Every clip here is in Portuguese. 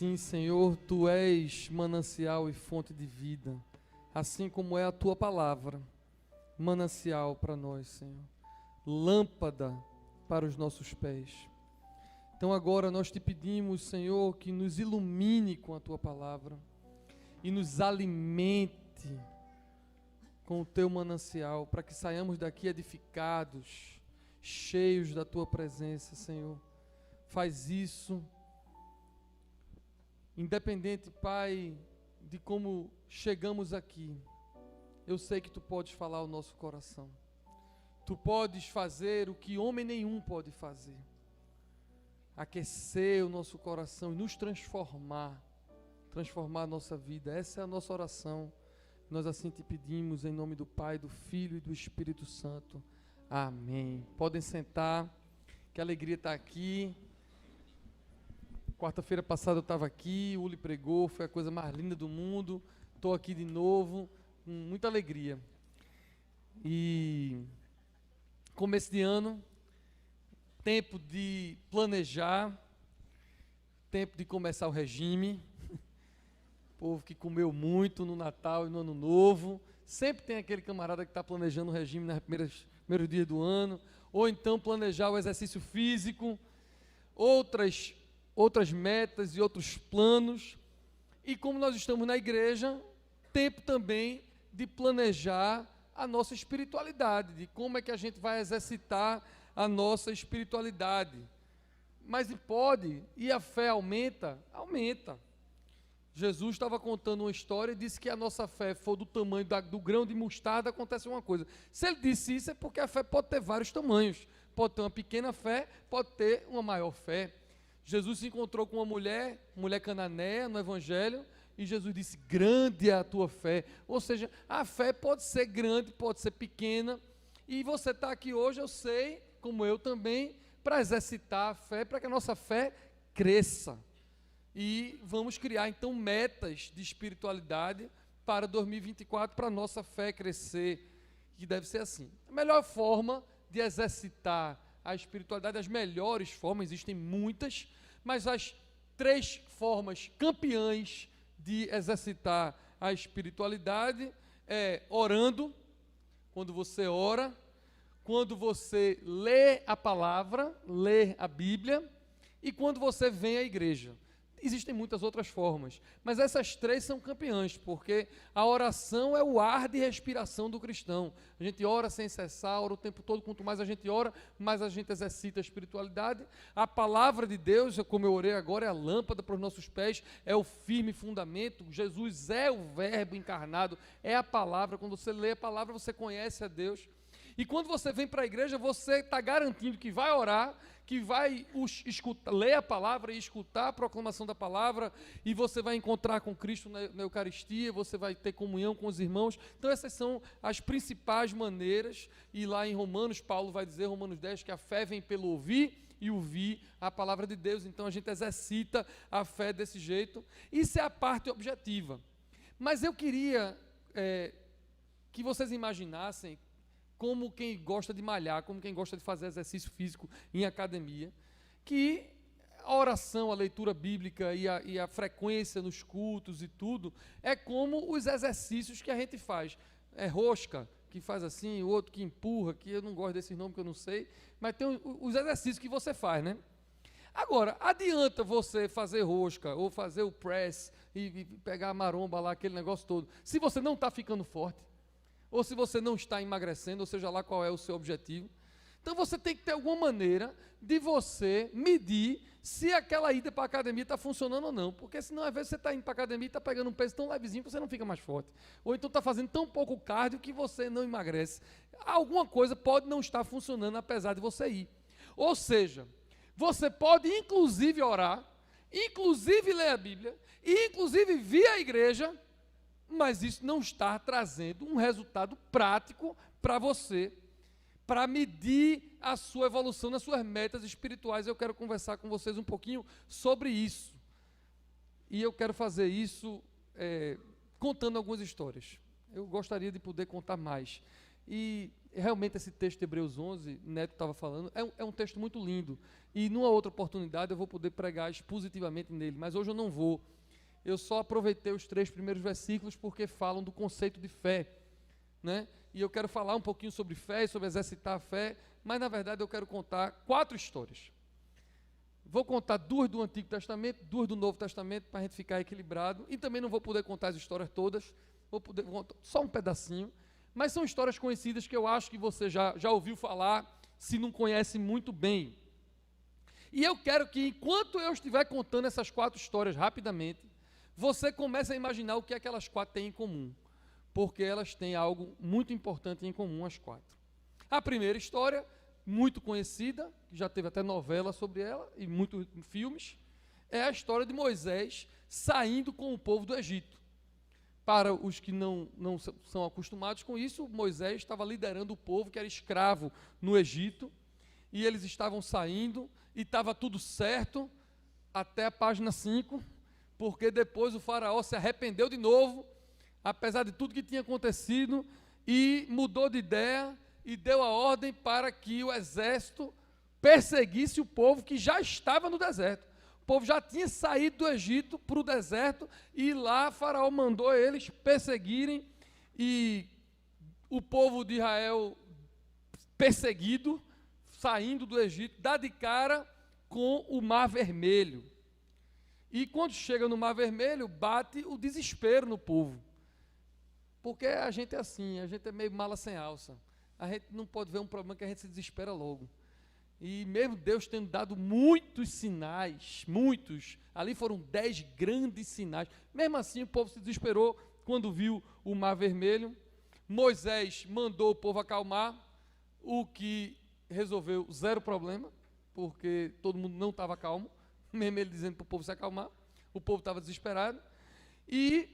Sim, Senhor, Tu és manancial e fonte de vida, assim como é a Tua palavra, manancial para nós, Senhor, lâmpada para os nossos pés. Então agora nós te pedimos, Senhor, que nos ilumine com a Tua palavra e nos alimente com o Teu manancial, para que saiamos daqui edificados, cheios da Tua presença, Senhor. Faz isso. Independente, Pai, de como chegamos aqui, eu sei que Tu podes falar ao nosso coração. Tu podes fazer o que homem nenhum pode fazer. Aquecer o nosso coração e nos transformar a nossa vida. Essa é a nossa oração. Nós assim te pedimos em nome do Pai, do Filho e do Espírito Santo. Amém. Podem sentar, que alegria estar aqui. Quarta-feira passada eu estava aqui, o Uli pregou, foi a coisa mais linda do mundo. Estou aqui de novo, com muita alegria. E começo de ano, tempo de planejar, tempo de começar o regime. Povo que comeu muito no Natal e no Ano Novo. Sempre tem aquele camarada que está planejando o regime nos primeiros dias do ano. Ou então planejar o exercício físico. Outras metas e outros planos. E como nós estamos na igreja, tempo também de planejar a nossa espiritualidade, de como é que a gente vai exercitar a nossa espiritualidade. Mas pode, e a fé aumenta? Aumenta. Jesus estava contando uma história e disse que a nossa fé for do tamanho do grão de mostarda, acontece uma coisa. Se ele disse isso é porque a fé pode ter vários tamanhos. Pode ter uma pequena fé, pode ter uma maior fé. Jesus se encontrou com uma mulher cananeia no Evangelho, e Jesus disse, grande é a tua fé. Ou seja, a fé pode ser grande, pode ser pequena, e você está aqui hoje, eu sei, como eu também, para exercitar a fé, para que a nossa fé cresça. E vamos criar então metas de espiritualidade para 2024, para a nossa fé crescer, que deve ser assim. A melhor forma de exercitar a espiritualidade, as melhores formas, existem muitas, mas as 3 formas campeãs de exercitar a espiritualidade é orando, quando você ora, quando você lê a palavra, lê a Bíblia, e quando você vem à igreja. Existem muitas outras formas, mas essas 3 são campeãs, porque a oração é o ar de respiração do cristão. A gente ora sem cessar, ora o tempo todo. Quanto mais a gente ora, mais a gente exercita a espiritualidade. A palavra de Deus, como eu orei agora, é a lâmpada para os nossos pés, é o firme fundamento. Jesus é o verbo encarnado, é a palavra. Quando você lê a palavra, você conhece a Deus. E quando você vem para a igreja, você está garantindo que vai orar, que vai ler a palavra e escutar a proclamação da palavra, e você vai encontrar com Cristo na Eucaristia, você vai ter comunhão com os irmãos. Então essas são as principais maneiras, e lá em Romanos, Paulo vai dizer, Romanos 10, que a fé vem pelo ouvir, e ouvir a palavra de Deus. Então a gente exercita a fé desse jeito. Isso é a parte objetiva. Mas eu queria que vocês imaginassem como quem gosta de malhar, como quem gosta de fazer exercício físico em academia, que a oração, a leitura bíblica e a frequência nos cultos e tudo, é como os exercícios que a gente faz. É rosca, que faz assim, o outro que empurra, que eu não gosto desses nomes que eu não sei, mas tem os exercícios que você faz, né? Agora, adianta você fazer rosca, ou fazer o press, e pegar a maromba lá, aquele negócio todo, se você não está ficando forte, ou se você não está emagrecendo, ou seja lá qual é o seu objetivo. Então você tem que ter alguma maneira de você medir se aquela ida para a academia está funcionando ou não, porque senão às vezes você está indo para a academia e está pegando um peso tão levezinho que você não fica mais forte, ou então está fazendo tão pouco cardio que você não emagrece. Alguma coisa pode não estar funcionando apesar de você ir. Ou seja, você pode inclusive orar, inclusive ler a Bíblia, e inclusive vir à igreja, mas isso não está trazendo um resultado prático para você, para medir a sua evolução nas suas metas espirituais. Eu quero conversar com vocês um pouquinho sobre isso. E eu quero fazer isso contando algumas histórias. Eu gostaria de poder contar mais. E realmente esse texto de Hebreus 11, Neto estava falando, é um texto muito lindo. E numa outra oportunidade eu vou poder pregar expositivamente nele, mas hoje eu não vou. Eu só aproveitei os 3 primeiros versículos porque falam do conceito de fé, né? E eu quero falar um pouquinho sobre fé, sobre exercitar a fé, mas na verdade eu quero contar 4 histórias. Vou contar 2 do Antigo Testamento, 2 do Novo Testamento, para a gente ficar equilibrado, e também não vou poder contar as histórias todas, vou contar só um pedacinho, mas são histórias conhecidas que eu acho que você já ouviu falar, se não conhece muito bem. E eu quero que, enquanto eu estiver contando essas 4 histórias rapidamente, você comece a imaginar o que aquelas 4 têm em comum, porque elas têm algo muito importante em comum, as 4. A primeira história, muito conhecida, já teve até novela sobre ela, e muitos filmes, é a história de Moisés saindo com o povo do Egito. Para os que não são acostumados com isso, Moisés estava liderando o povo que era escravo no Egito, e eles estavam saindo, e estava tudo certo, até a página 5, porque depois o faraó se arrependeu de novo, apesar de tudo que tinha acontecido, e mudou de ideia, e deu a ordem para que o exército perseguisse o povo que já estava no deserto. O povo já tinha saído do Egito para o deserto, e lá Faraó mandou eles perseguirem, e o povo de Israel perseguido, saindo do Egito, dá de cara com o Mar Vermelho. E quando chega no Mar Vermelho, bate o desespero no povo. Porque a gente é assim, a gente é meio mala sem alça. A gente não pode ver um problema que a gente se desespera logo. E mesmo Deus tendo dado muitos sinais, muitos, ali foram 10 grandes sinais, mesmo assim o povo se desesperou quando viu o Mar Vermelho. Moisés mandou o povo acalmar, o que resolveu 0 problema, porque todo mundo não estava calmo, mesmo ele dizendo para o povo se acalmar, o povo estava desesperado, e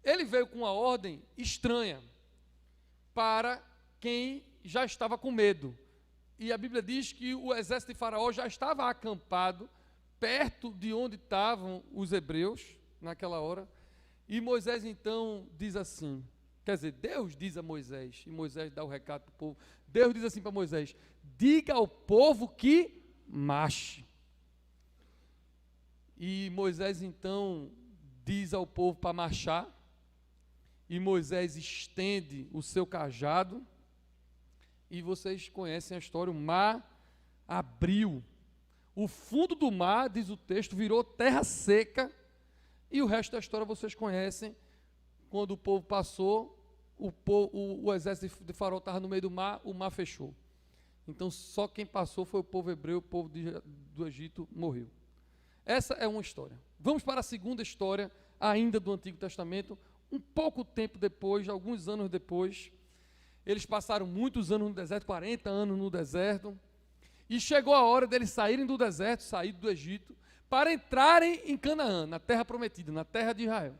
ele veio com uma ordem estranha para quem já estava com medo. E a Bíblia diz que o exército de Faraó já estava acampado perto de onde estavam os hebreus naquela hora. E Moisés então diz assim, quer dizer, Deus diz a Moisés, e Moisés dá o recado para o povo. Deus diz assim para Moisés: diga ao povo que marche. E Moisés então diz ao povo para marchar, e Moisés estende o seu cajado, e vocês conhecem a história, o mar abriu, o fundo do mar, diz o texto, virou terra seca, e o resto da história vocês conhecem. Quando o povo passou, o exército de Faraó estava no meio do mar, o mar fechou. Então só quem passou foi o povo hebreu, o povo do Egito morreu. Essa é uma história. Vamos para a segunda história, ainda do Antigo Testamento, um pouco tempo depois, alguns anos depois. Eles passaram muitos anos no deserto, 40 anos no deserto, e chegou a hora deles saírem do deserto, saírem do Egito, para entrarem em Canaã, na terra prometida, na terra de Israel.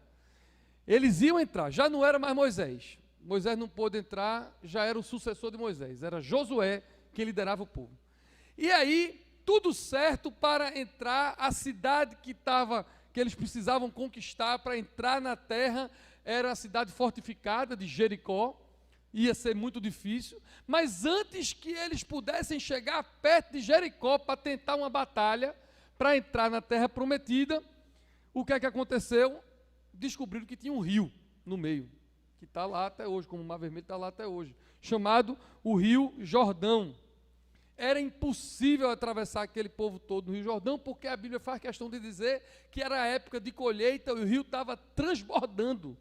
Eles iam entrar, já não era mais Moisés. Moisés não pôde entrar, já era o sucessor de Moisés, era Josué que liderava o povo. E aí, tudo certo para entrar, a cidade que eles precisavam conquistar para entrar na terra, era a cidade fortificada de Jericó. Ia ser muito difícil, mas antes que eles pudessem chegar perto de Jericó para tentar uma batalha, para entrar na terra prometida, o que é que aconteceu? Descobriram que tinha um rio no meio, que está lá até hoje, como o Mar Vermelho está lá até hoje, chamado o Rio Jordão. Era impossível atravessar aquele povo todo no Rio Jordão, porque a Bíblia faz questão de dizer que era a época de colheita, o rio estava transbordando.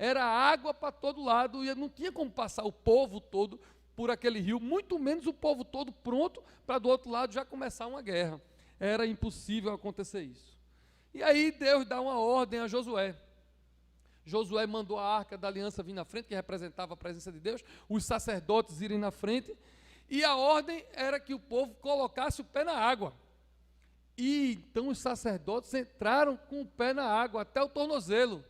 Era água para todo lado, e não tinha como passar o povo todo por aquele rio, muito menos o povo todo pronto para do outro lado já começar uma guerra. Era impossível acontecer isso. E aí Deus dá uma ordem a Josué. Josué mandou a arca da aliança vir na frente, que representava a presença de Deus, os sacerdotes irem na frente, e a ordem era que o povo colocasse o pé na água. E então os sacerdotes entraram com o pé na água, até o tornozelo.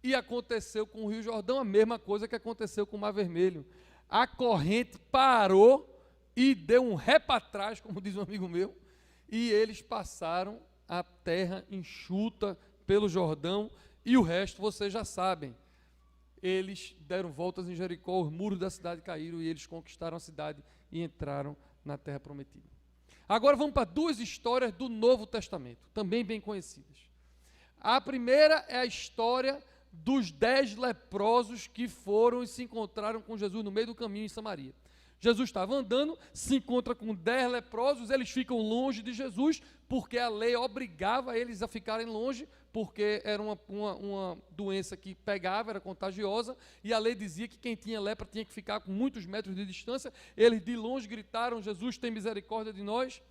E aconteceu com o Rio Jordão a mesma coisa que aconteceu com o Mar Vermelho. A corrente parou e deu um ré para trás, como diz um amigo meu, e eles passaram a terra enxuta pelo Jordão, e o resto vocês já sabem. eles deram voltas em Jericó, os muros da cidade caíram e eles conquistaram a cidade e entraram na terra prometida. Agora vamos para duas histórias do Novo Testamento, também bem conhecidas. A primeira é a história dos 10 leprosos que foram e se encontraram com Jesus no meio do caminho em Samaria. Jesus estava andando, se encontra com 10 leprosos, eles ficam longe de Jesus, porque a lei obrigava eles a ficarem longe, porque era uma doença que pegava, era contagiosa, e a lei dizia que quem tinha lepra tinha que ficar com muitos metros de distância. Eles de longe gritaram: Jesus, tem misericórdia de nós.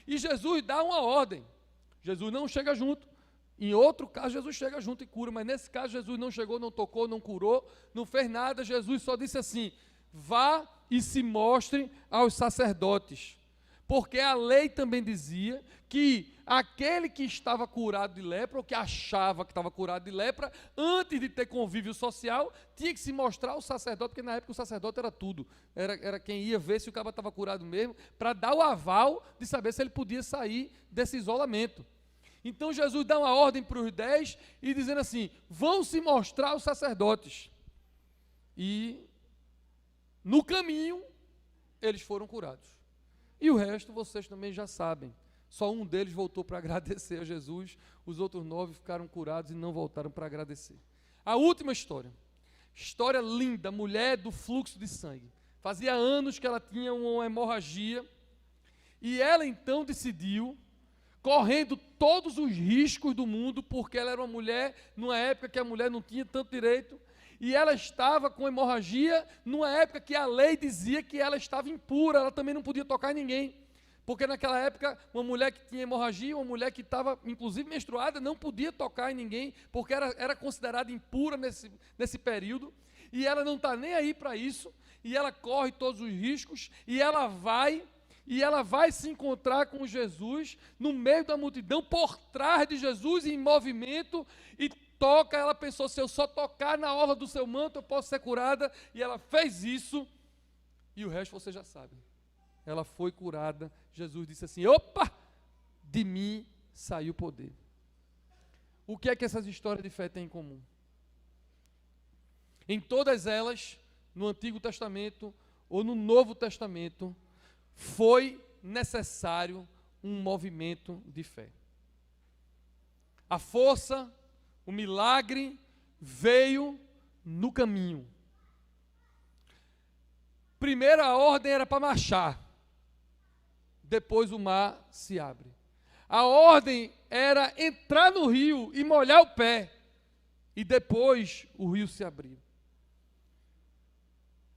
E Jesus dá uma ordem. Jesus não chega junto. Em outro caso, Jesus chega junto e cura, mas nesse caso, Jesus não chegou, não tocou, não curou, não fez nada. Jesus só disse assim: vá e se mostre aos sacerdotes, porque a lei também dizia que aquele que estava curado de lepra, ou que achava que estava curado de lepra, antes de ter convívio social, tinha que se mostrar ao sacerdote, porque na época o sacerdote era tudo, era quem ia ver se o cara estava curado mesmo, para dar o aval de saber se ele podia sair desse isolamento. Então Jesus dá uma ordem para os 10 e dizendo assim: vão se mostrar aos sacerdotes. E no caminho eles foram curados. E o resto vocês também já sabem. Só um deles voltou para agradecer a Jesus, os outros 9 ficaram curados e não voltaram para agradecer. A última história linda, mulher do fluxo de sangue. Fazia anos que ela tinha uma hemorragia, e ela então decidiu, correndo todos os riscos do mundo, porque ela era uma mulher, numa época que a mulher não tinha tanto direito, e ela estava com hemorragia, numa época que a lei dizia que ela estava impura, ela também não podia tocar em ninguém, porque naquela época, uma mulher que tinha hemorragia, uma mulher que estava, inclusive, menstruada, não podia tocar em ninguém, porque era considerada impura nesse período, e ela não está nem aí para isso, e ela corre todos os riscos, e ela vai se encontrar com Jesus, no meio da multidão, por trás de Jesus, em movimento, e toca. Ela pensou: se eu só tocar na orla do seu manto, eu posso ser curada, e ela fez isso, e o resto você já sabe. Ela foi curada. Jesus disse assim: opa, de mim saiu poder. O que é que essas histórias de fé têm em comum? Em todas elas, no Antigo Testamento ou no Novo Testamento, foi necessário um movimento de fé. A força, o milagre veio no caminho. Primeiro a ordem era para marchar, depois o mar se abre. A ordem era entrar no rio e molhar o pé, e depois o rio se abriu.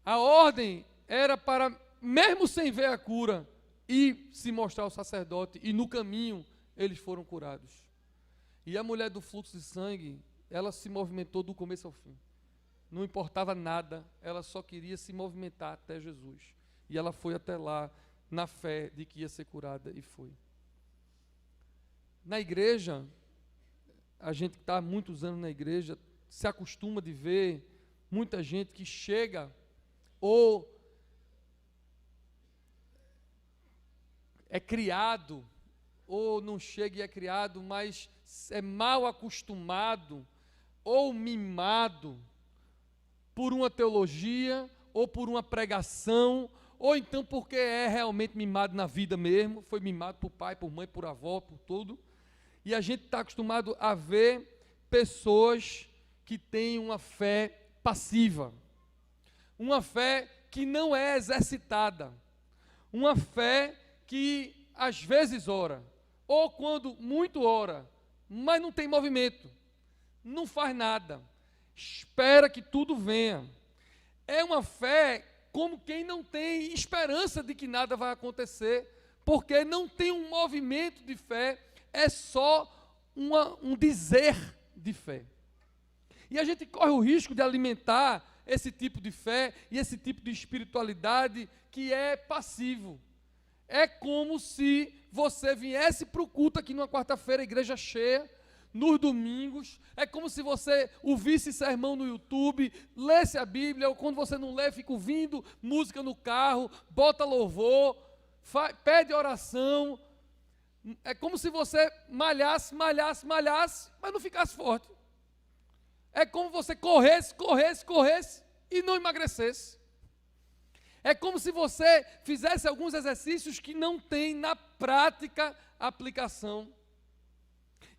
A ordem era para, mesmo sem ver a cura, ir se mostrar ao sacerdote, e no caminho eles foram curados. E a mulher do fluxo de sangue, ela se movimentou do começo ao fim. Não importava nada, ela só queria se movimentar até Jesus. E ela foi até lá, na fé de que ia ser curada, e foi. Na igreja, a gente que está há muitos anos na igreja, se acostuma de ver muita gente que chega, ou é criado, ou não chega e é criado, mas é mal acostumado, ou mimado, por uma teologia, ou por uma pregação, ou então porque é realmente mimado na vida mesmo, foi mimado por pai, por mãe, por avó, por tudo, e a gente está acostumado a ver pessoas que têm uma fé passiva, uma fé que não é exercitada, uma fé que às vezes ora, ou quando muito ora, mas não tem movimento, não faz nada, espera que tudo venha. É uma fé como quem não tem esperança de que nada vai acontecer, porque não tem um movimento de fé, é só um dizer de fé. E a gente corre o risco de alimentar esse tipo de fé e esse tipo de espiritualidade que é passivo. É como se você viesse para o culto aqui numa quarta-feira, igreja cheia, nos domingos, é como se você ouvisse sermão no YouTube, lesse a Bíblia, ou quando você não lê, fica ouvindo música no carro, bota louvor, pede oração. É como se você malhasse, mas não ficasse forte. É como você corresse e não emagrecesse. É como se você fizesse alguns exercícios que não tem na prática aplicação.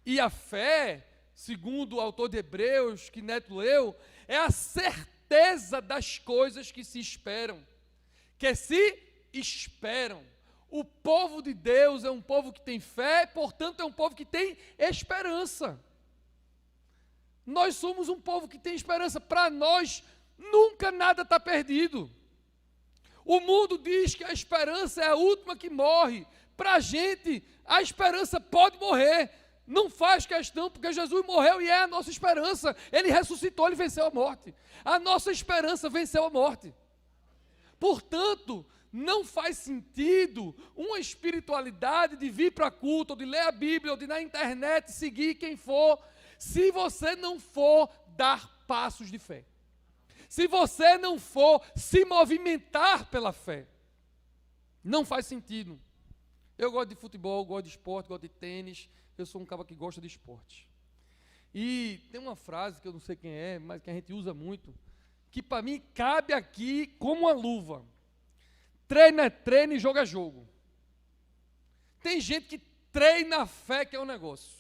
E a fé, segundo o autor de Hebreus, que Neto leu, é a certeza das coisas que se esperam. Que se esperam. O povo de Deus é um povo que tem fé, portanto é um povo que tem esperança. Nós somos um povo que tem esperança. Para nós, nunca nada está perdido. O mundo diz que a esperança é a última que morre. Para a gente, a esperança pode morrer. Não faz questão, porque Jesus morreu e é a nossa esperança. Ele ressuscitou, ele venceu a morte. A nossa esperança venceu a morte. Portanto, não faz sentido uma espiritualidade de vir para culto, ou de ler a Bíblia, ou de na internet seguir quem for, se você não for dar passos de fé. Se você não for se movimentar pela fé. Não faz sentido. Eu gosto de futebol, gosto de esporte, gosto de tênis. Eu sou um cara que gosta de esporte. E tem uma frase que eu não sei quem é, mas que a gente usa muito, que para mim cabe aqui como uma luva. Treino é treino e jogo é jogo. Tem gente que treina a fé, que é um negócio,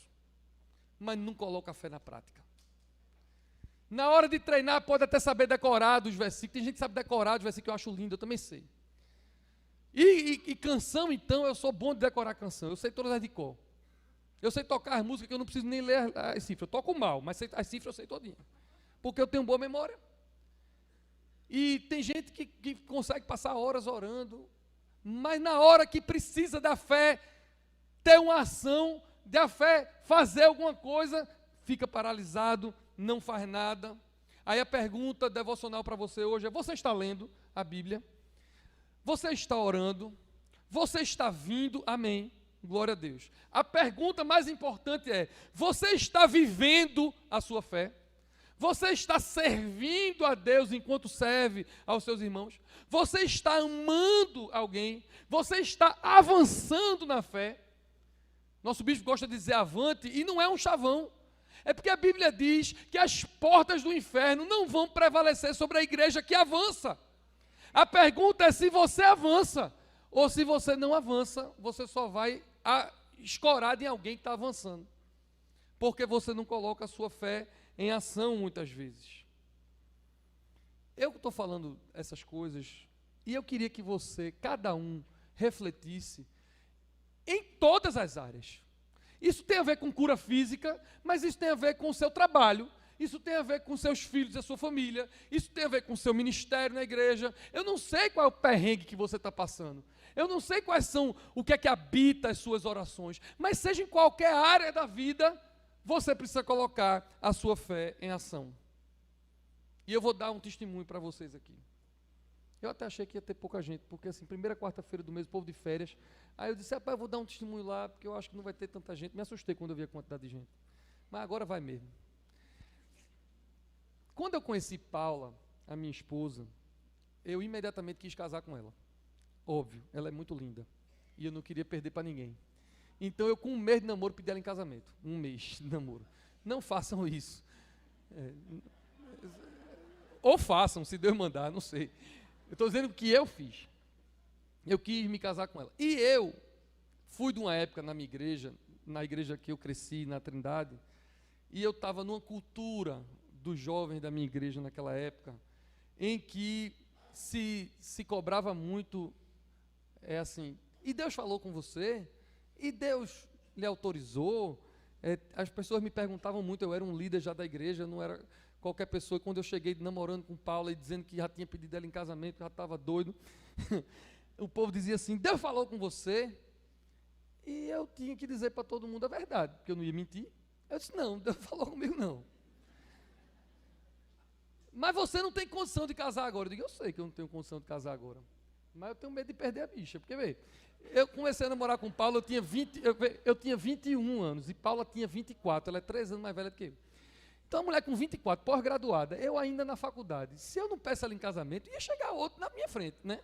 mas não coloca a fé na prática. Na hora de treinar, pode até saber decorar dos versículos. Tem gente que sabe decorar dos versículos que eu acho lindo, eu também sei. E canção, então, eu sou bom de decorar canção. Eu sei todas as de cor. Eu sei tocar as músicas que eu não preciso nem ler as cifras. Eu toco mal, mas as cifras eu sei todinha. Porque eu tenho boa memória. E tem gente que consegue passar horas orando, mas na hora que precisa da fé, ter uma ação, da fé fazer alguma coisa, fica paralisado, não faz nada. Aí a pergunta devocional para você hoje é: você está lendo a Bíblia? Você está orando? Você está vindo? Amém. Glória a Deus. A pergunta mais importante é: você está vivendo a sua fé? Você está servindo a Deus enquanto serve aos seus irmãos? Você está amando alguém? Você está avançando na fé? Nosso bispo gosta de dizer avante, e não é um chavão. É porque a Bíblia diz que as portas do inferno não vão prevalecer sobre a igreja que avança. A pergunta é se você avança, ou se você não avança, você só vai escorado em alguém que está avançando. Porque você não coloca a sua fé em ação muitas vezes. Eu estou falando essas coisas e eu queria que você, cada um, refletisse em todas as áreas. Isso tem a ver com cura física, mas isso tem a ver com o seu trabalho, isso tem a ver com seus filhos e a sua família, isso tem a ver com o seu ministério na igreja. Eu não sei qual é o perrengue que você está passando, eu não sei quais são, o que é que habita as suas orações, mas seja em qualquer área da vida, você precisa colocar a sua fé em ação. E eu vou dar um testemunho para vocês aqui. Eu até achei que ia ter pouca gente, porque assim, primeira quarta-feira do mês, o povo de férias. Aí eu disse: rapaz, eu vou dar um testemunho lá, porque eu acho que não vai ter tanta gente. Me assustei quando eu vi a quantidade de gente. Mas agora vai mesmo. Quando eu conheci Paula, a minha esposa, eu imediatamente quis casar com ela. Óbvio, ela é muito linda. E eu não queria perder para ninguém. Então eu, com um mês de namoro, pedi ela em casamento. Um mês de namoro. Não façam isso. Ou façam, se Deus mandar, não sei. Eu estou dizendo que eu fiz. Eu quis me casar com ela. E eu fui de uma época na minha igreja, na igreja que eu cresci, na Trindade, e eu estava numa cultura dos jovens da minha igreja naquela época, em que se cobrava muito, assim, e Deus falou com você? E Deus lhe autorizou? As pessoas me perguntavam muito, eu era um líder já da igreja, não era qualquer pessoa. Quando eu cheguei namorando com Paula e dizendo que já tinha pedido ela em casamento, já estava doido, o povo dizia assim: Deus falou com você? E eu tinha que dizer para todo mundo a verdade, porque eu não ia mentir. Eu disse: não, Deus falou comigo não. Mas você não tem condição de casar agora. Eu digo: eu sei que eu não tenho condição de casar agora, mas eu tenho medo de perder a bicha, porque vê, eu comecei a namorar com Paula, eu tinha 21 anos, e Paula tinha 24, ela é 3 anos mais velha do que eu. Então a mulher com 24, pós-graduada, eu ainda na faculdade, se eu não peço ela em casamento, ia chegar outro na minha frente, né?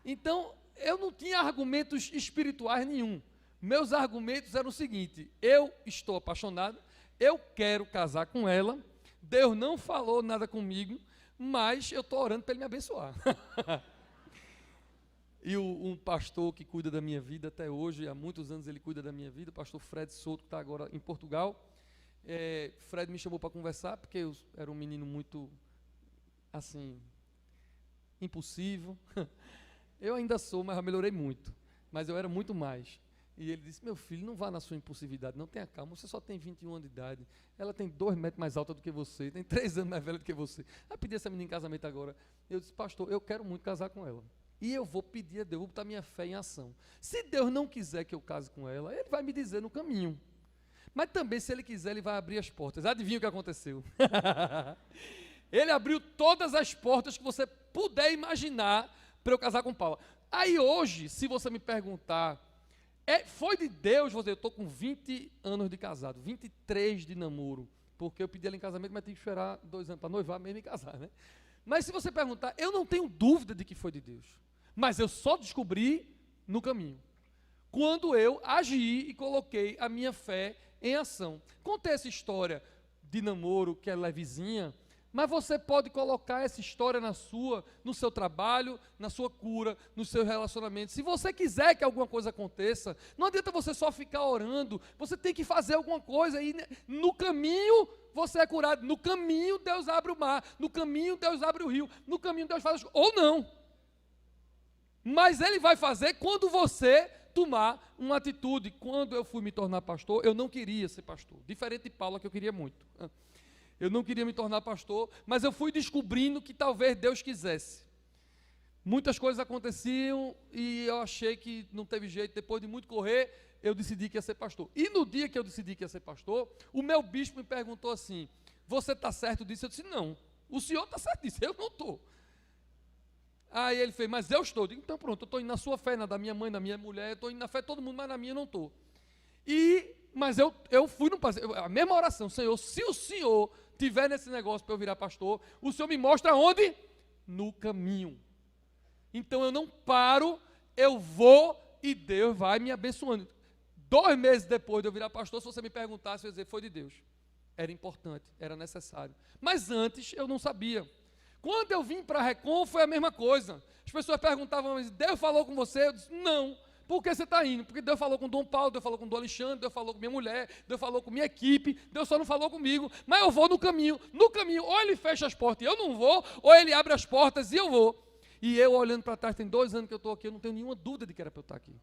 Então, eu não tinha argumentos espirituais nenhum. Meus argumentos eram o seguinte: eu estou apaixonado, eu quero casar com ela, Deus não falou nada comigo, mas eu estou orando para Ele me abençoar. E um pastor que cuida da minha vida até hoje, há muitos anos ele cuida da minha vida, o pastor Fred Souto, que está agora em Portugal. Fred me chamou para conversar, porque eu era um menino muito, assim, impulsivo. Eu ainda sou, mas já melhorei muito. Mas eu era muito mais. E ele disse, meu filho, não vá na sua impulsividade, não tenha calma, você só tem 21 anos de idade, ela tem 2 metros mais alta do que você, tem 3 anos mais velha do que você. Vai pedir essa menina em casamento agora. Eu disse, pastor, eu quero muito casar com ela. E eu vou pedir a Deus, vou botar minha fé em ação. Se Deus não quiser que eu case com ela, Ele vai me dizer no caminho. Mas também, se Ele quiser, Ele vai abrir as portas. Adivinha o que aconteceu? Ele abriu todas as portas que você puder imaginar para eu casar com Paula. Aí hoje, se você me perguntar, foi de Deus, eu estou com 20 anos de casado, 23 de namoro, porque eu pedi ela em casamento, mas tive que esperar 2 anos para noivar mesmo e casar, né? Mas se você perguntar, eu não tenho dúvida de que foi de Deus. Mas eu só descobri no caminho. Quando eu agi e coloquei a minha fé em ação. Contei essa história de namoro que é levezinha, mas você pode colocar essa história no seu trabalho, na sua cura, no seu relacionamento. Se você quiser que alguma coisa aconteça, não adianta você só ficar orando, você tem que fazer alguma coisa e no caminho você é curado, no caminho Deus abre o mar, no caminho Deus abre o rio, no caminho Deus faz as coisas, ou não. Mas Ele vai fazer quando você tomar uma atitude. Quando eu fui me tornar pastor, eu não queria ser pastor, diferente de Paula, que eu queria muito. Eu não queria me tornar pastor, mas eu fui descobrindo que talvez Deus quisesse. Muitas coisas aconteciam e eu achei que não teve jeito. Depois de muito correr, eu decidi que ia ser pastor. E no dia que eu decidi que ia ser pastor, o meu bispo me perguntou assim, você está certo disso? Eu disse, não, o senhor está certo disso, eu não estou. Aí ele fez, mas eu estou. Eu digo, então pronto, eu estou indo na sua fé, na da minha mãe, na minha mulher, eu estou indo na fé de todo mundo, mas na minha eu não estou. Mas eu fui a mesma oração, Senhor, se o Senhor tiver nesse negócio para eu virar pastor, o Senhor me mostra onde? No caminho. Então eu não paro, eu vou e Deus vai me abençoando. 2 meses depois de eu virar pastor, se você me perguntasse, eu ia dizer, foi de Deus. Era importante, era necessário. Mas antes eu não sabia. Quando eu vim para a Recon, foi a mesma coisa. As pessoas perguntavam, mas Deus falou com você? Eu disse, não. Por que você está indo? Porque Deus falou com Dom Paulo, Deus falou com Dom Alexandre, Deus falou com minha mulher, Deus falou com minha equipe, Deus só não falou comigo, mas eu vou no caminho. No caminho, ou Ele fecha as portas e eu não vou, ou Ele abre as portas e eu vou. E eu, olhando para trás, tem 2 anos que eu estou aqui, eu não tenho nenhuma dúvida de que era para eu estar aqui.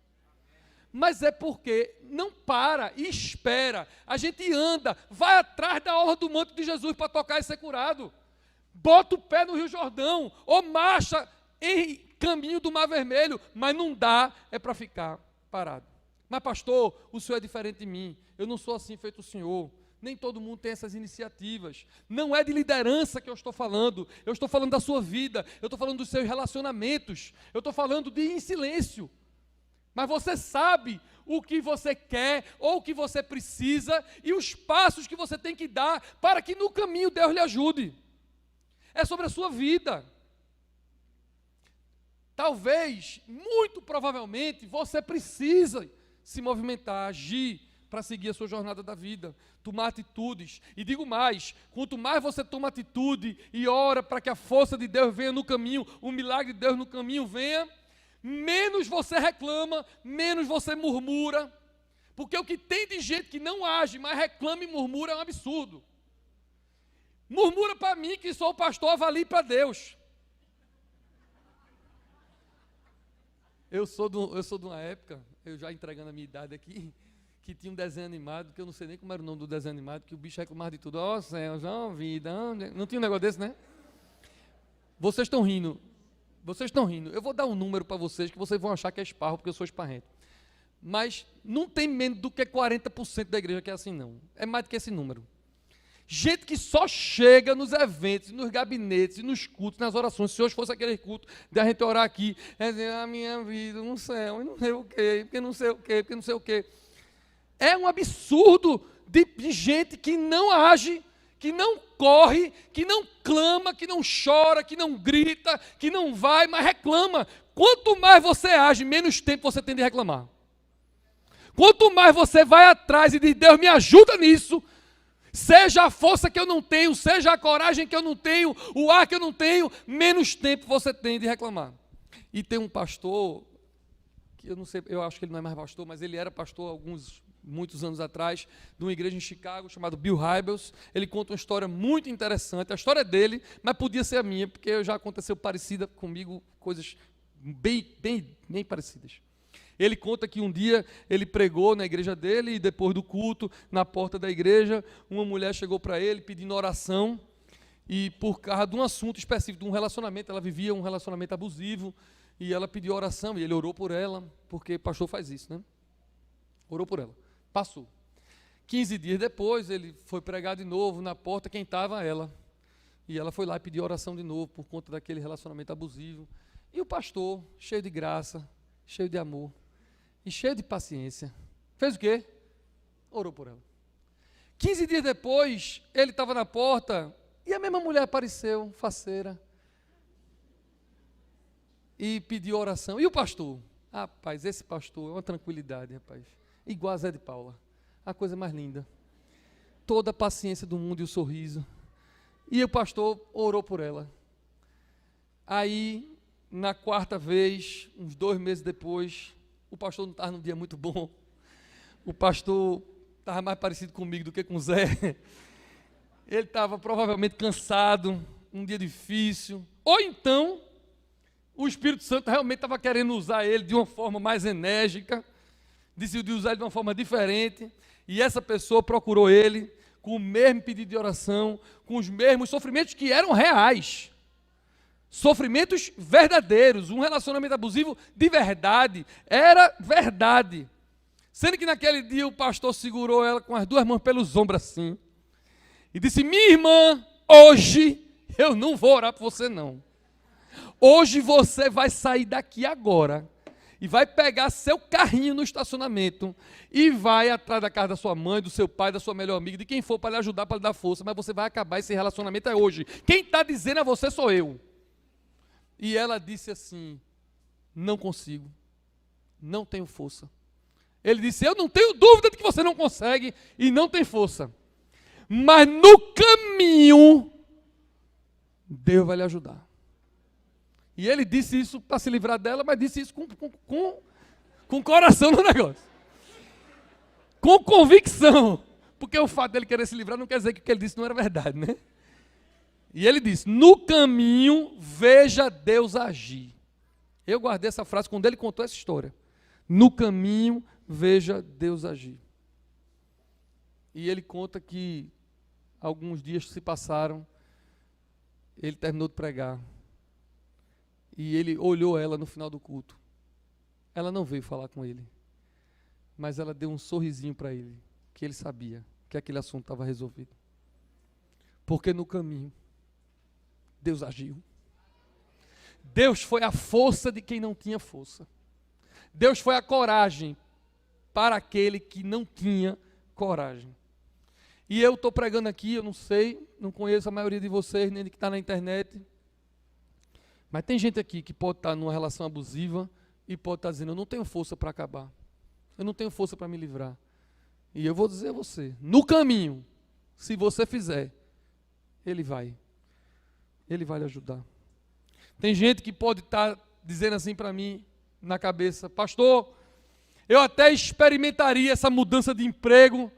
Mas é porque não para e espera. A gente anda, vai atrás da orla do manto de Jesus para tocar e ser curado. Bota o pé no Rio Jordão, ou marcha em caminho do Mar Vermelho, mas não dá, é para ficar parado. Mas pastor, o senhor é diferente de mim, eu não sou assim feito o senhor, nem todo mundo tem essas iniciativas, não é de liderança que eu estou falando da sua vida, eu estou falando dos seus relacionamentos, eu estou falando de em silêncio, mas você sabe o que você quer, ou o que você precisa, e os passos que você tem que dar, para que no caminho Deus lhe ajude, é sobre a sua vida. Talvez, muito provavelmente, você precisa se movimentar, agir para seguir a sua jornada da vida, tomar atitudes. E digo mais, quanto mais você toma atitude e ora para que a força de Deus venha no caminho, o milagre de Deus no caminho venha, menos você reclama, menos você murmura. Porque o que tem de gente que não age, mas reclama e murmura é um absurdo. Murmura para mim que sou o pastor, avalie para Deus. Eu sou de uma época, eu já entregando a minha idade aqui, que tinha um desenho animado, que eu não sei nem como era o nome do desenho animado, que o bicho reclamava de tudo. Ó céu, já vida, não tinha um negócio desse, né? Vocês estão rindo. Eu vou dar um número para vocês, que vocês vão achar que é esparro, porque eu sou esparrento. Mas não tem menos do que 40% da igreja que é assim, não. É mais do que esse número. Gente que só chega nos eventos, nos gabinetes, nos cultos, nas orações. Se hoje fosse aquele culto de a gente orar aqui, é dizer, a minha vida no céu, e não sei o quê, porque não sei o quê, porque não sei o quê. É um absurdo de gente que não age, que não corre, que não clama, que não chora, que não grita, que não vai, mas reclama. Quanto mais você age, menos tempo você tem de reclamar. Quanto mais você vai atrás e diz, Deus me ajuda nisso, Seja a força que eu não tenho, seja a coragem que eu não tenho, o ar que eu não tenho, menos tempo você tem de reclamar. E tem um pastor, que eu não sei, eu acho que ele não é mais pastor, mas ele era pastor muitos anos atrás, de uma igreja em Chicago, chamado Bill Hybels. Ele conta uma história muito interessante, a história é dele, mas podia ser a minha, porque já aconteceu parecida comigo, coisas bem parecidas. Ele conta que um dia ele pregou na igreja dele e depois do culto, na porta da igreja, uma mulher chegou para ele pedindo oração e por causa de um assunto específico, de um relacionamento, ela vivia um relacionamento abusivo e ela pediu oração e ele orou por ela, porque pastor faz isso, né? Orou por ela. Passou. 15 dias depois, ele foi pregar de novo na porta, quem estava? Ela. E ela foi lá e pediu oração de novo por conta daquele relacionamento abusivo. E o pastor, cheio de graça, cheio de amor e cheio de paciência, fez o quê? Orou por ela. 15 dias depois, ele estava na porta e a mesma mulher apareceu, faceira, e pediu oração. E o pastor? Rapaz, esse pastor é uma tranquilidade, rapaz. Igual a Zé de Paula. A coisa mais linda. Toda a paciência do mundo e o sorriso. E o pastor orou por ela. Aí, na quarta vez, uns 2 meses depois, o pastor não estava num dia muito bom. O pastor estava mais parecido comigo do que com o Zé. Ele estava provavelmente cansado, um dia difícil. Ou então, o Espírito Santo realmente estava querendo usar ele de uma forma mais enérgica, decidiu usar ele de uma forma diferente, e essa pessoa procurou ele com o mesmo pedido de oração, com os mesmos sofrimentos que eram reais. Sofrimentos verdadeiros, um relacionamento abusivo de verdade, era verdade. Sendo que naquele dia o pastor segurou ela com as 2 mãos pelos ombros assim, e disse: minha irmã, hoje eu não vou orar por você não. Hoje você vai sair daqui agora, e vai pegar seu carrinho no estacionamento, e vai atrás da casa da sua mãe, do seu pai, da sua melhor amiga, de quem for para lhe ajudar, para lhe dar força, mas você vai acabar esse relacionamento é hoje. Quem está dizendo a você sou eu. E ela disse assim: não consigo, não tenho força. Ele disse: eu não tenho dúvida de que você não consegue e não tem força, mas no caminho Deus vai lhe ajudar. E ele disse isso para se livrar dela, mas disse isso com coração no negócio, com convicção, porque o fato dele querer se livrar não quer dizer que o que ele disse não era verdade, né? E ele disse: no caminho veja Deus agir. Eu guardei essa frase quando ele contou essa história. No caminho veja Deus agir. E ele conta que alguns dias se passaram, ele terminou de pregar, e ele olhou ela no final do culto. Ela não veio falar com ele, mas ela deu um sorrisinho para ele, que ele sabia que aquele assunto estava resolvido. Porque no caminho Deus agiu. Deus foi a força de quem não tinha força. Deus foi a coragem para aquele que não tinha coragem. E eu estou pregando aqui, eu não sei, não conheço a maioria de vocês, nem de que está na internet, mas tem gente aqui que pode estar numa relação abusiva e pode estar dizendo: eu não tenho força para acabar, eu não tenho força para me livrar. E eu vou dizer a você, no caminho, se você fizer, Ele vai lhe ajudar. Tem gente que pode estar dizendo assim para mim, na cabeça: pastor, eu até experimentaria essa mudança de emprego,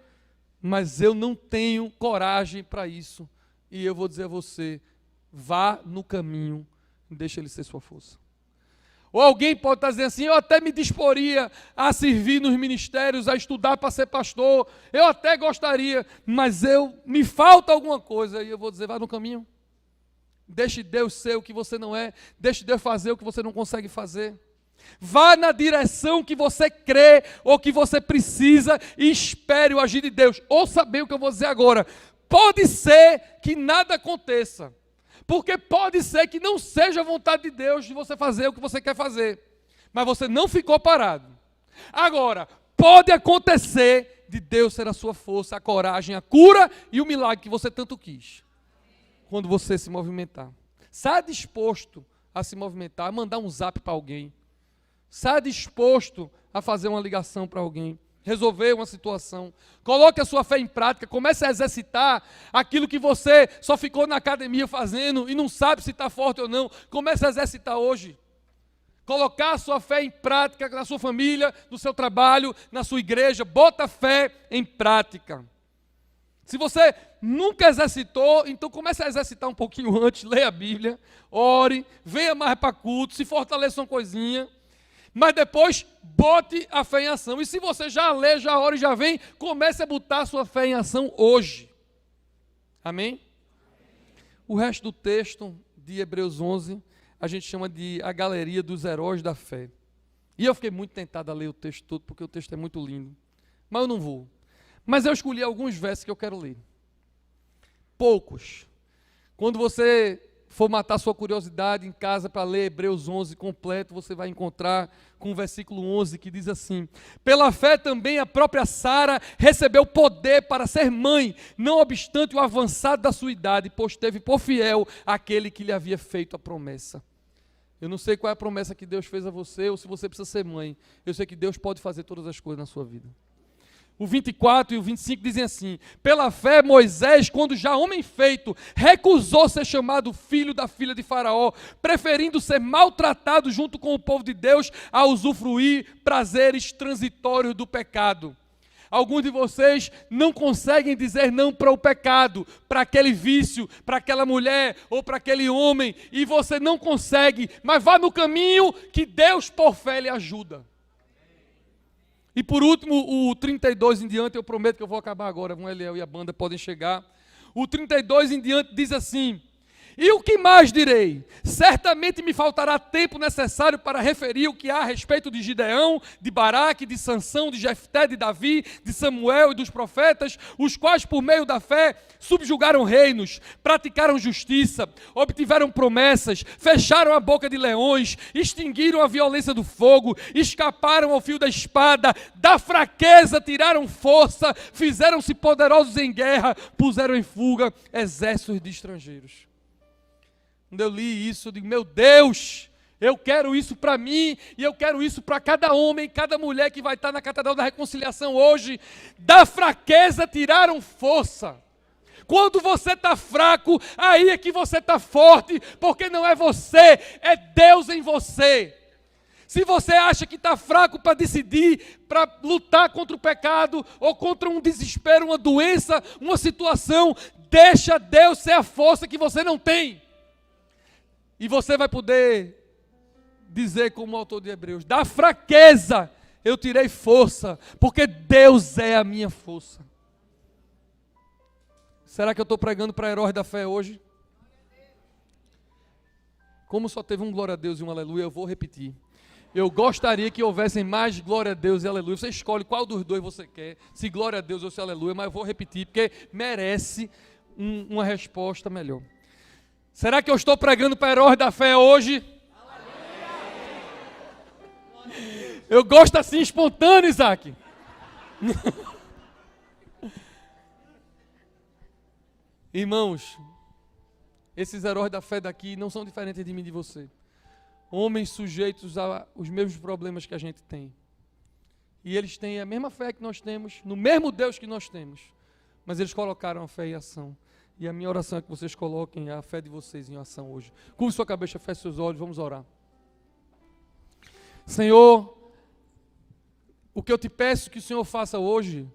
mas eu não tenho coragem para isso. E eu vou dizer a você: vá no caminho, deixa Ele ser sua força. Ou alguém pode estar dizendo assim: eu até me disporia a servir nos ministérios, a estudar para ser pastor, eu até gostaria, mas me falta alguma coisa. E eu vou dizer: vá no caminho. Deixe Deus ser o que você não é, deixe Deus fazer o que você não consegue fazer. Vá na direção que você crê ou que você precisa e espere o agir de Deus. Ouça bem o que eu vou dizer agora. Pode ser que nada aconteça, porque pode ser que não seja a vontade de Deus de você fazer o que você quer fazer, mas você não ficou parado. Agora, pode acontecer de Deus ser a sua força, a coragem, a cura e o milagre que você tanto quis. Quando você se movimentar, saia disposto a se movimentar, a mandar um zap para alguém, saia disposto a fazer uma ligação para alguém, resolver uma situação. Coloque a sua fé em prática, comece a exercitar aquilo que você só ficou na academia fazendo e não sabe se está forte ou não. Comece a exercitar hoje. Colocar a sua fé em prática na sua família, no seu trabalho, na sua igreja. Bota a fé em prática. Se você nunca exercitou, então comece a exercitar um pouquinho antes, leia a Bíblia, ore, venha mais para culto, se fortaleça uma coisinha. Mas depois, bote a fé em ação. E se você já lê, já ora e já vem, comece a botar a sua fé em ação hoje. Amém? O resto do texto de Hebreus 11, a gente chama de a galeria dos heróis da fé. E eu fiquei muito tentado a ler o texto todo, porque o texto é muito lindo. Mas eu não vou. Mas eu escolhi alguns versos que eu quero ler. Poucos. Quando você for matar sua curiosidade em casa para ler Hebreus 11 completo, você vai encontrar com o versículo 11 que diz assim: pela fé também a própria Sara recebeu poder para ser mãe, não obstante o avançado da sua idade, pois teve por fiel aquele que lhe havia feito a promessa. Eu não sei qual é a promessa que Deus fez a você, ou se você precisa ser mãe. Eu sei que Deus pode fazer todas as coisas na sua vida. O 24 e o 25 dizem assim: pela fé Moisés, quando já homem feito, recusou ser chamado filho da filha de Faraó, preferindo ser maltratado junto com o povo de Deus a usufruir prazeres transitórios do pecado. Alguns de vocês não conseguem dizer não para o pecado, para aquele vício, para aquela mulher ou para aquele homem, e você não consegue, mas vá no caminho que Deus por fé lhe ajuda. E por último, o 32 em diante, eu prometo que eu vou acabar agora, o Eliel e a banda podem chegar. O 32 em diante diz assim: e o que mais direi? Certamente me faltará tempo necessário para referir o que há a respeito de Gideão, de Baraque, de Sansão, de Jefté, de Davi, de Samuel e dos profetas, os quais por meio da fé subjugaram reinos, praticaram justiça, obtiveram promessas, fecharam a boca de leões, extinguiram a violência do fogo, escaparam ao fio da espada, da fraqueza tiraram força, fizeram-se poderosos em guerra, puseram em fuga exércitos de estrangeiros. Quando eu li isso, eu digo: meu Deus, eu quero isso para mim, e eu quero isso para cada homem, cada mulher que vai estar na Catedral da Reconciliação hoje. Da fraqueza tiraram força. Quando você está fraco, aí é que você está forte, porque não é você, é Deus em você. Se você acha que está fraco para decidir, para lutar contra o pecado, ou contra um desespero, uma doença, uma situação, deixa Deus ser a força que você não tem. E você vai poder dizer, como o autor de Hebreus: da fraqueza eu tirei força, porque Deus é a minha força. Será que eu estou pregando para heróis da fé hoje? Como só teve um glória a Deus e um aleluia, eu vou repetir. Eu gostaria que houvessem mais glória a Deus e aleluia. Você escolhe qual dos dois você quer, se glória a Deus ou se aleluia, mas eu vou repetir, porque merece uma resposta melhor. Será que eu estou pregando para heróis da fé hoje? Eu gosto assim, espontâneo, Isaac. Irmãos, esses heróis da fé daqui não são diferentes de mim e de você. Homens sujeitos aos mesmos problemas que a gente tem. E eles têm a mesma fé que nós temos, no mesmo Deus que nós temos. Mas eles colocaram a fé em ação. E a minha oração é que vocês coloquem a fé de vocês em ação hoje. Curve sua cabeça, feche seus olhos, vamos orar. Senhor, o que eu te peço que o Senhor faça hoje,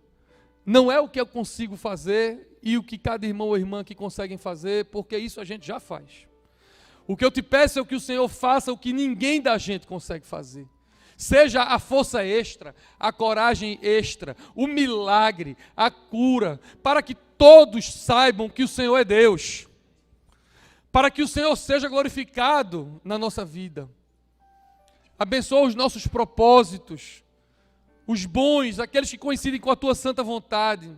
não é o que eu consigo fazer e o que cada irmão ou irmã aqui conseguem fazer, porque isso a gente já faz. O que eu te peço é que o Senhor faça o que ninguém da gente consegue fazer. Seja a força extra, a coragem extra, o milagre, a cura, para que todos saibam que o Senhor é Deus, para que o Senhor seja glorificado na nossa vida. Abençoa os nossos propósitos, os bons, aqueles que coincidem com a Tua santa vontade.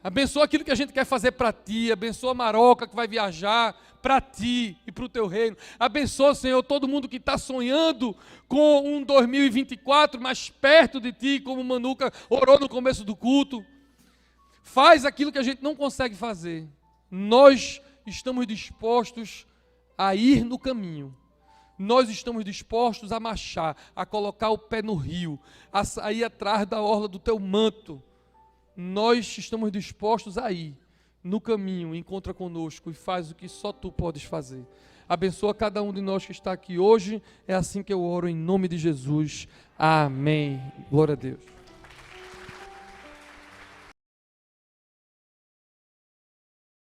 Abençoa aquilo que a gente quer fazer para Ti, abençoa a Maroca que vai viajar para Ti e para o Teu reino. Abençoa, Senhor, todo mundo que está sonhando com um 2024 mais perto de Ti, como o Manuca orou no começo do culto. Faz aquilo que a gente não consegue fazer. Nós estamos dispostos a ir no caminho. Nós estamos dispostos a marchar, a colocar o pé no rio, a sair atrás da orla do teu manto. Nós estamos dispostos a ir no caminho, encontra conosco e faz o que só tu podes fazer. Abençoa cada um de nós que está aqui hoje. É assim que eu oro em nome de Jesus. Amém. Glória a Deus.